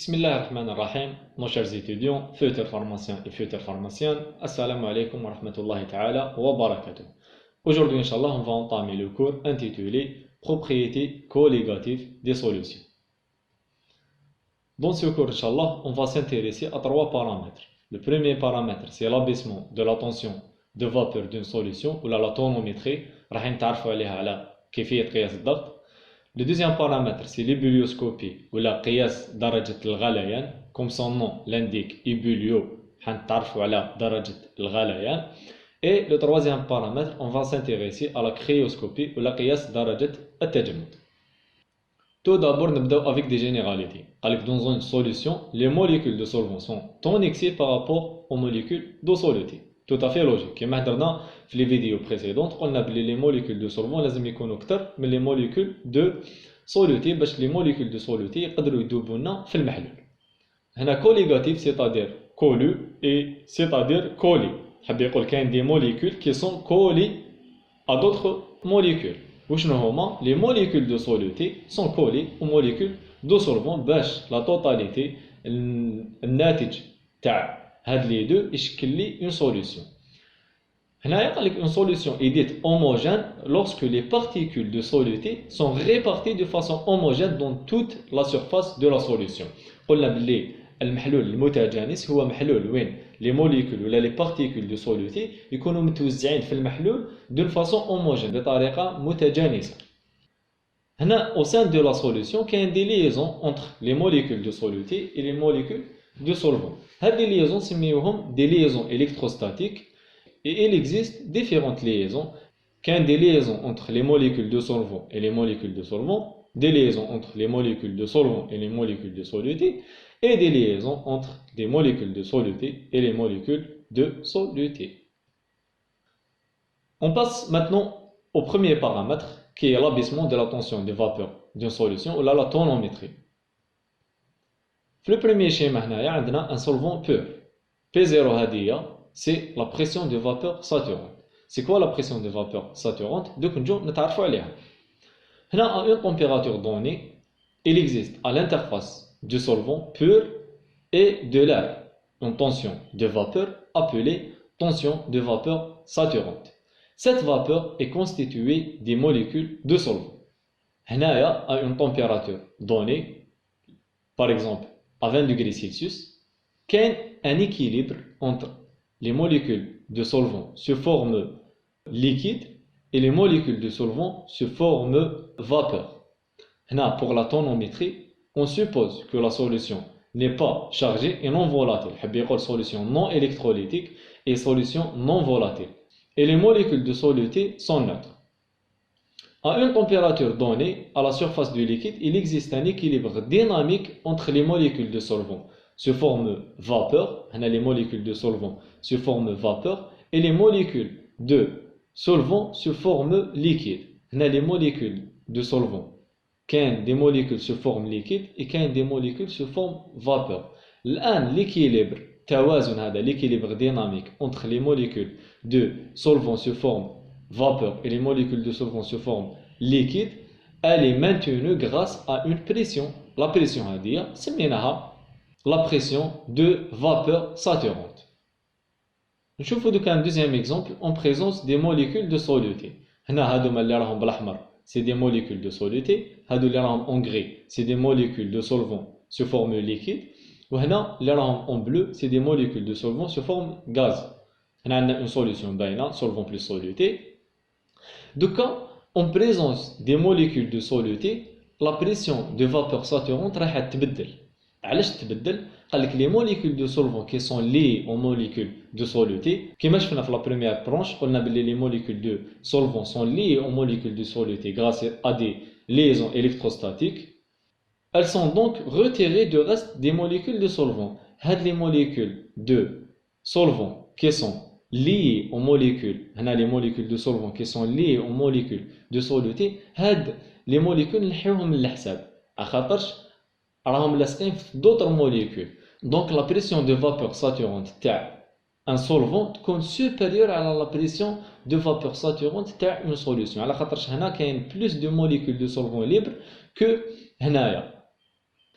Bismillah ar-Rahman ar-Rahim, nos chers étudiants, futurs pharmaciens et futures pharmaciennes, Assalamu alaikum wa rahmatullahi ta'ala wa barakatuh. Aujourd'hui, Inch'Allah, on va entamer le cours intitulé Propriétés collégatives des solutions. Dans ce cours, Inch'Allah, on va s'intéresser à trois paramètres. Le premier paramètre, c'est l'abaissement de la tension de vapeur d'une solution, ou la tonométrie, راح نتعرفوا عليها على كيفية قياس الضغط. Le deuxième paramètre, c'est l'ébullioscopie, ou la قياس درجة الغليان. Comme son nom l'indique, ébullios, هنتعرفوا على درجة الغليان. Et le troisième paramètre, on va s'intéresser à la cryoscopie, ou la قياس درجة التجمد. Tout d'abord, نبداو avec des généralités. Dans une solution, les molécules de solvant sont toniques par rapport aux molécules d'eau solutée. Tout à fait logique. Comme on a dit dans les vidéos précédentes, on a dit les molécules de solvant لازم يكونوا أكثر من les molécules de soluté باش les molécules de soluté يقدروا يذوبوا لنا في المحلول. هنا collégatif c'est-à-dire collu et c'est-à-dire collé. حاب يقول كاين des molécules qui sont collées à d'autres molécules. وشنو هما؟ Les molécules de soluté sont collées aux molécules de solvant باش la totalité الناتج تاع هاد les deux يشكل لي une solution. هنا يقول لك une solution est dite homogène lorsque les particules de soluté sont réparties de façon homogène dans toute la surface de la solution. قلنا باللي المحلول المتجانس هو محلول وين les molécules ولا les particules de soluté يكونوا متوزعين في المحلول d'une façon homogène بطريقة متجانسة. هنا au sein de la solution كاين des liaisons entre les molécules de soluté et les molécules de solvant. هذه liaisons سميوهم des liaisons électrostatiques et il existe différentes liaisons. كاين des liaisons entre les molécules de solvant et les molécules de solvant, des liaisons entre les molécules de solvant et les molécules de soluté et des liaisons entre des molécules de soluté et les molécules de soluté. On passe maintenant au premier paramètre qui est l'abaissement de la tension de vapeur d'une solution ou la tonométrie. Le premier schéma هنايا عندنا un solvant pur. P0 هذه c'est la pression de vapeur saturante. C'est quoi la pression de vapeur saturante? دوك نجو نتعرفوا عليها. هنا à une température donnée, il existe à l'interface du solvant pur et de l'air une tension de vapeur appelée tension de vapeur saturante. Cette vapeur est constituée des molécules de solvant. هنايا à une température donnée, par exemple à 20 degrés Celsius, qu'il y a un équilibre entre les molécules de solvant sous forme liquide et les molécules de solvant sous forme vapeur. Là, pour la tonométrie, on suppose que la solution n'est pas chargée et non volatile. La solution non électrolytique et solution non volatile. Et les molécules de soluté sont neutres. À une température donnée, à la surface du liquide, il existe un équilibre dynamique entre les molécules de solvant sous forme vapeur, les molécules de solvant sous forme vapeur, et les molécules de solvant sous forme liquide. Les molécules de solvant, des molécules sous forme liquide et des molécules sous forme vapeur. L'équilibre l'équilibre dynamique entre les molécules de solvant sous forme vapeur et les molécules de solvant sous forme liquide, elle est maintenue grâce à une pression. La pression à dire, c'est la pression de vapeur saturante. Je vous donne un deuxième exemple en présence des molécules de soluté. C'est des molécules de soluté. En gris, c'est des molécules de solvant sous forme liquide. En bleu, c'est des molécules de solvant sous forme gaz. On a une solution solvant plus soluté. Donc, en présence des molécules de soluté, la pression de vapeur saturante va تبدل. علاش تبدل؟ قال لك les molécules de solvant qui sont liées aux molécules de soluté كما شفنا في la première branche قلنا باللي les molécules de solvant sont liées aux molécules de soluté grâce à des liaisons électrostatiques. Elles sont donc retirées du reste des molécules de solvant. Les molécules de solvant qui sont liées aux molécules, les molécules de solvant qui sont liées aux molécules de soluté, les molécules نحيوهم للحساب خاطرش راهم لاصقين في d'autres molécules. Donc la pression de vapeur saturante تاع un solvant تكون supérieure à la pression de vapeur saturante تاع une solution. على خاطرش هنا كاين plus de molécules de solvant libre que هنايا.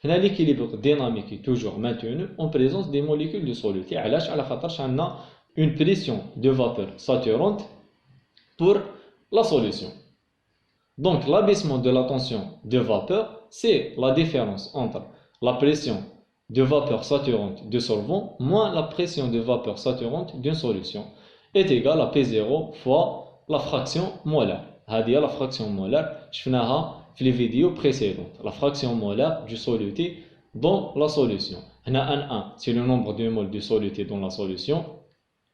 L'équilibre dynamique est toujours maintenu en présence des molécules de soluté. علاش على خاطرش عندنا une pression de vapeur saturante pour la solution. Donc l'abaissement de la tension de vapeur, c'est la différence entre la pression de vapeur saturante de solvant moins la pression de vapeur saturante d'une solution est égale à P0 fois la fraction molaire. هذه la fraction molaire شفناها في les vidéos précédentes. La fraction molaire du soluté dans la solution. N1 c'est le nombre de moles de soluté dans la solution.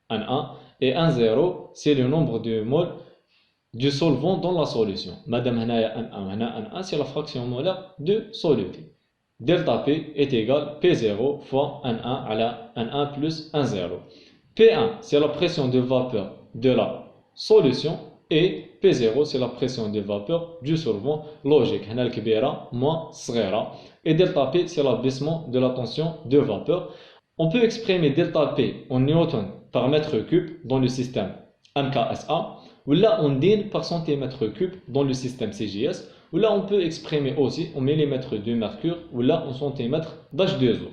N1 et N0 c'est le nombre de moles du solvant dans la solution. Madame N1 c'est la fraction molaire de soluté. Delta P est égal à P0 fois N1 à la N1 plus N0. P1 c'est la pression de vapeur de la solution et P0 c'est la pression de vapeur du solvant logique. هنا الكبيرة moins صغيرة. Et delta P c'est l'abaissement de la tension de vapeur. On peut exprimer delta P en newton par mètre cube dans le système MKSA ou là on dîne par centimètre cube dans le système CGS ou là on peut exprimer aussi en millimètres de mercure ou là en centimètres d'H2O.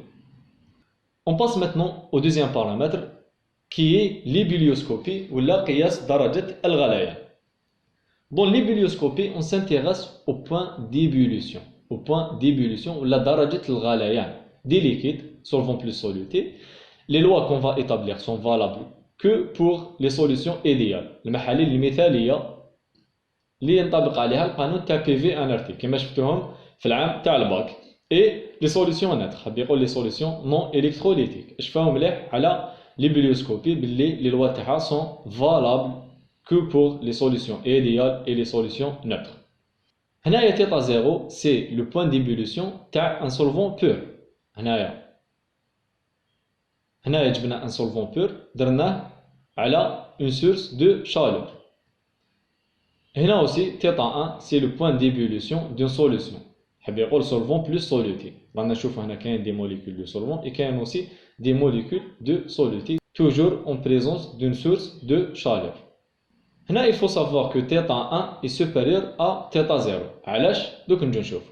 On passe maintenant au deuxième paramètre qui est l'ébullioscopie ou la قياس درجة الغليان. Dans l'ébullioscopie, on s'intéresse au point d'ébullition. Au point d'ébullition ou la درجة الغليان des liquides solvant plus solutés. Les lois qu'on va établir sont valables que pour les solutions idéales. المحاليل المثالية اللي ينطبق عليها القانون تاع PV NRT كما شفتوهم في العام تاع الباك. Et les solutions neutres, حاب يقول les solutions non électrolytiques. شفاهم مليح على l'ébullioscopie باللي les lois تاعها sont valables que pour les solutions idéales et les solutions neutres. هنايا θ 0 c'est le point d'ébullition تاع un solvant pur. هنايا جبنا un solvant pur درناه على une source de chaleur. هنا aussi θ 1 c'est le point d'ébullition d'une solution. حاب يقول solvant plus soluté. رانا نشوف هنا كاين des molécules de solvant et كاين aussi des molécules de soluté toujours en présence d'une source de chaleur. هنا il faut savoir que θ 1 est supérieur à θ 0. علاش؟ دوك نجي نشوف.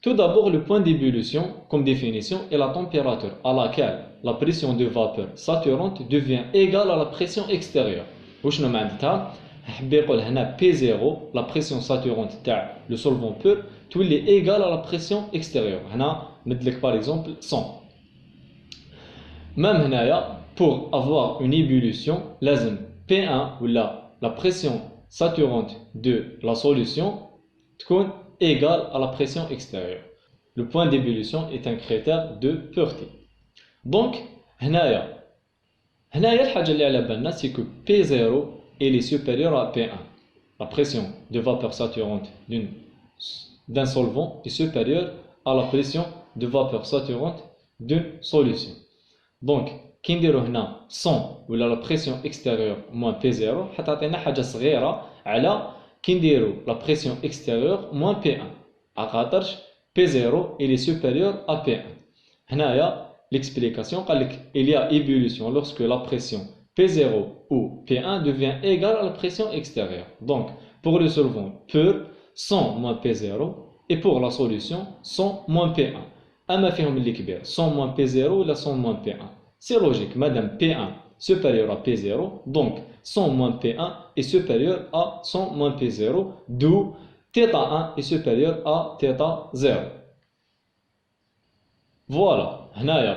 Tout d'abord, le point d'ébullition, comme définition, est la température à laquelle la pression de vapeur saturante devient égale à la pression extérieure. وشنو معناتها؟ حاب يقول هنا P0, la pression saturante تاع le solvant pur, تولي égale à la pression extérieure. هنا مدلك par exemple 100. Même هنايا, pour avoir une ébullition, لازم P1 ou la pression saturante de la solution تكون égale à la pression extérieure. Le point d'ébullition est un critère de pureté. Donc, هنايا الحاجة اللي على بالنا c'est que P0 est supérieur à P1. La pression de vapeur saturante d'un solvant est supérieure à la pression de vapeur saturante d'une solution. Donc, كي نديرو هنا 100 ولا la pression extérieure moins P0 حتعطينا حاجة صغيرة على كي نديرو la pression extérieure moins P1. عخاطرش P0 est supérieur à P1. هنايا l'explication قال لك il y a ébullition lorsque la pression P0 ou P1 devient égale à la pression extérieure. Donc, pour le solvant pur, 100 moins P0 et pour la solution 100 moins P1. أما فيهم اللي كبير 100 moins P0 ولا 100 moins P1. C'est logique, madame P1 supérieur à P0, donc 100 moins P1 est supérieur à 100 moins P0, d'où θ1 est supérieur à θ0. Voilà,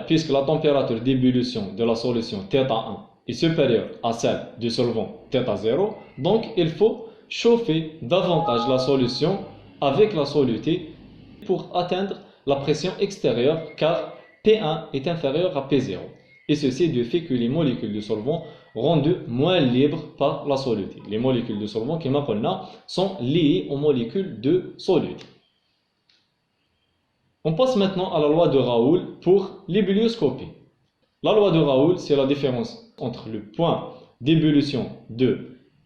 puisque la température d'ébullition de la solution θ1 est supérieure à celle du solvant θ0, donc il faut chauffer davantage la solution avec la soluté pour atteindre la pression extérieure car P1 est inférieur à P0. Et ceci du fait que les molécules de solvant rendent moins libres par la soluté. Les molécules de solvant qui sont liées aux molécules de soluté. On passe maintenant à la loi de Raoult pour l'ébullioscopie. La loi de Raoult, c'est la différence entre le point d'ébullition de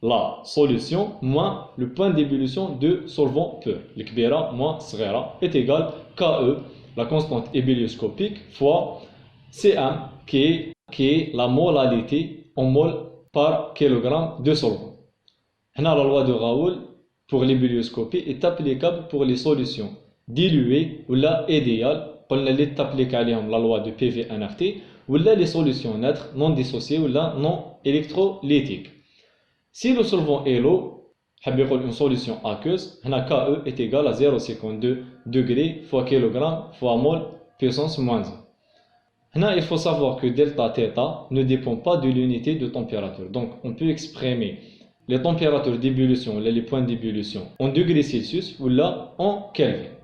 la solution moins le point d'ébullition de solvant pur. Le kbira moins sghera est égal à KE, la constante ébullioscopique, fois Cm qui est la molalité en mol par kilogramme de solvant. La loi de Raoult pour l'ébullioscopie est applicable pour les solutions dilué ou là idéal, قلنا اللي تابليك عليهم la loi de PV-NRT ou là les solutions neutres non dissociées ou là non électrolytiques. Si le solvant est l'eau, une solution aqueuse, KE est égal à 0,52 degrés fois kilogramme fois mol puissance moins 1. Il faut savoir que delta θ ne dépend pas de l'unité de température. Donc on peut exprimer les températures d'ébullition, les points d'ébullition en degrés Celsius ou là en Kelvin.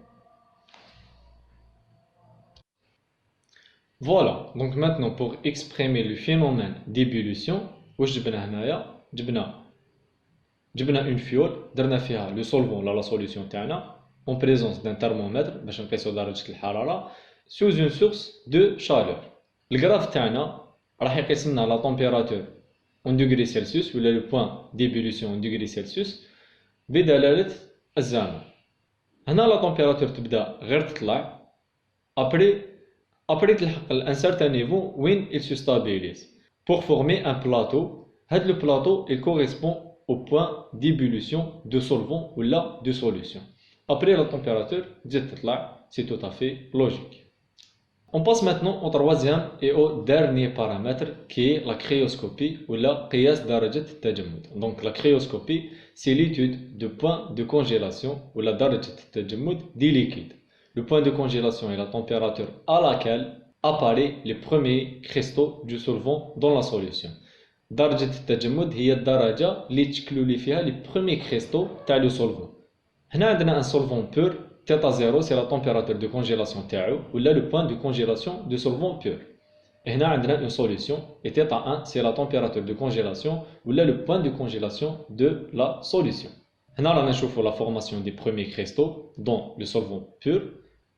Voilà, donc maintenant pour exprimer le phénomène d'ébullition, جبنا une fiole, درنا فيها le solvant là la solution تاعنا en présence d'un thermomètre باش نقيسو درجة الحرارة sous une source de chaleur. الجراف تاعنا راح يقيس لنا la température en degrés Celsius ولا le point d'ébullition en degrés Celsius بدلالة الزمن. هنا la température تبدا غير تطلع après تلحق un certain niveau وين il se stabilise pour former un plateau. هذا le plateau il correspond au point d'ébullition de solvant ou là de solution. Après la température, c'est tout à fait logique. On passe maintenant au troisième et au dernier paramètre qui est la cryoscopie ou la قياس درجة التجمد. Donc la cryoscopie, c'est l'étude de point de congélation ou la درجة التجمد des liquides. Le point de congélation est la température à laquelle apparaissent les premiers cristaux du solvant dans la solution. درجة التجمد هي الدرجة اللي تشكلوا لي فيها لي بروميي كريستو تاع لو سولفون. هنا عندنا ان سولفون بور تيتا زيرو سي لا تمبيراتور دو كونجيلاسيون تاعو ولا لو بوين دو كونجيلاسيون دو سولفون بور. هنا عندنا اون سوليسيون اي تيتا 1 سي لا تمبيراتور دو كونجيلاسيون ولا لو بوين دو كونجيلاسيون دو لا سوليسيون. هنا رانا نشوفوا لا فورماسيون دي بروميي كريستو دون لو سولفون بور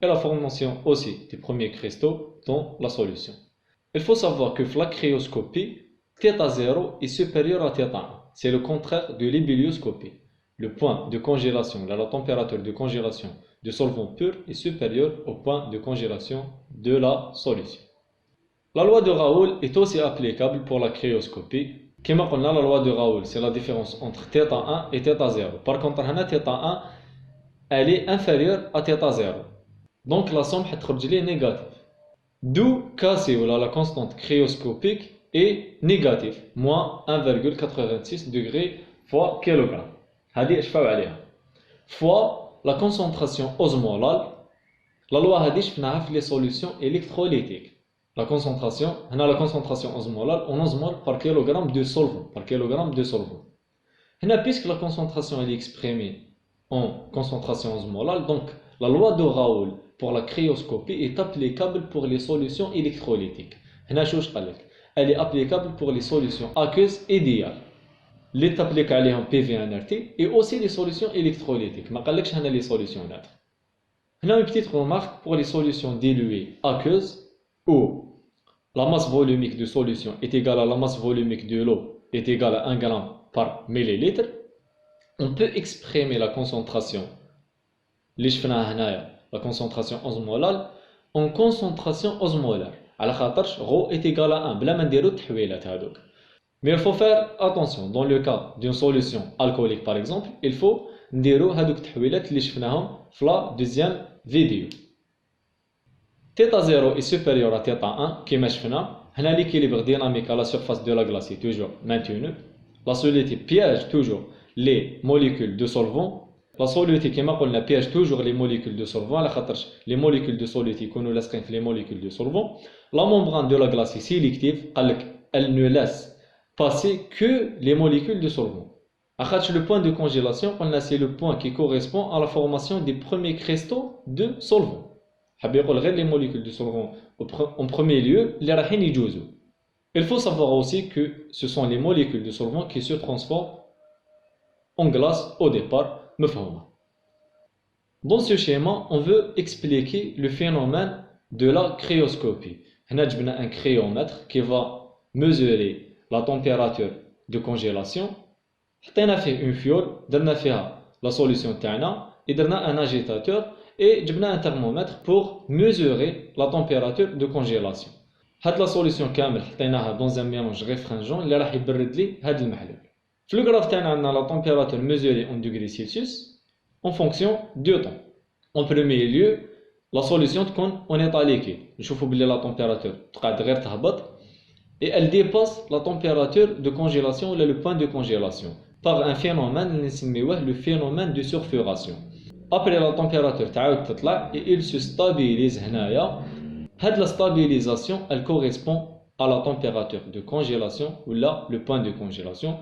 et la formation aussi des premiers cristaux dans la solution. Il faut savoir que la cryoscopie θ0 est supérieur à θ1. C'est le contraire de l'ébullioscopie. Le point de congélation, la température de congélation du solvant pur est supérieure au point de congélation de la solution. La loi de Raoult est aussi applicable pour la cryoscopie. Comme on a la loi de Raoult, c'est la différence entre θ1 et θ0. Par contre, θ1 elle est inférieure à θ0. Donc la somme est négative. D'où Kc ou la constante cryoscopique est négatif, moins 1,86 degrés fois kilogramme. هذه شفاو عليها. Fois la concentration osmolale. La loi هذه شفناها في les solutions électrolytiques. La concentration osmolale en osmole par kilogramme de solvant. هنا puisque la concentration est exprimée en concentration osmolale, donc la loi de Raoult pour la cryoscopie est applicable pour les solutions électrolytiques. هنا شو قال لك؟ Elle est applicable pour les solutions aqueuses idéales. Les t'applique عليهم PV-NRT et aussi les solutions électrolytiques. ما قالكش هنا les solutions neutres. هنا une petite remarque pour les solutions diluées aqueuses où la masse volumique de solution est égale à la masse volumique de l'eau est égale à 1 gramme par millilitre. On peut exprimer la concentration اللي شفناها هنايا la concentration osmolale en concentration osmolaire. على خاطرش ρ est égal à 1 بلا ما نديرو التحويلات هذوك. Mais il faut faire attention dans le cas d'une solution alcoolique par exemple, il faut نديرو هذوك التحويلات اللي شفناهم في la deuxième vidéo. θ0 est supérieur à θ1 كما شفنا. هنا l'équilibre dynamique à la surface de la glace est toujours maintenu. La soluté piège toujours les molécules de solvant. La soluté كما قلنا piège toujours les molécules de solvant على خاطرش les molécules de soluté يكونوا لاصقين في les molécules de solvant. La membrane de la glace est sélective, elle ne laisse passer que les molécules de solvant. Le point de congélation, c'est le point qui correspond à la formation des premiers cristaux de solvant. Les molécules de solvant en premier lieu, les راحين يجوزوا. Il faut savoir aussi que ce sont les molécules de solvant qui se transforment en glace au départ. Dans ce schéma, on veut expliquer le phénomène de la cryoscopie. On a un cryomètre qui va mesurer la température de congélation. On a fait une fiole, on a fait la solution تاعنا et on a un agitateur et on a un thermomètre pour mesurer la température de congélation. هاد la solution كامل حطيناها dans un mélange réfringent اللي راح يبرد لي هاد المحلول. في الجراف تاعنا عندنا la température mesurée en degrés Celsius en fonction du temps. En premier lieu, la solution تكون en état liquide. نشوفوا بلي la température تقعد غير تهبط et elle dépasse la température de congélation ou le point de congélation par un phénomène اللي نسميوه le phénomène de surfuration. Après la température تعاود تطلع et il se stabilise هنايا. هاد la stabilisation elle correspond à la température de congélation ou là le point de congélation.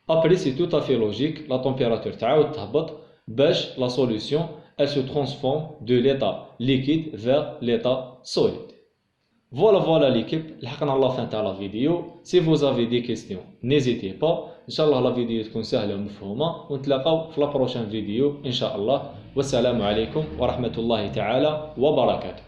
Après c'est tout à fait logique, la température تعاود تهبط باش la solution elle se transforme de l'état liquide vers l'état solide. Voilà l'équipe, لحقنا على fin تاع la vidéo. Si vous avez des questions, n'hésitez pas. إن شاء الله la vidéo تكون سهلة ومفهومة ونتلاقاو في la prochaine vidéo إن شاء الله. والسلام عليكم ورحمة الله تعالى وبركاته.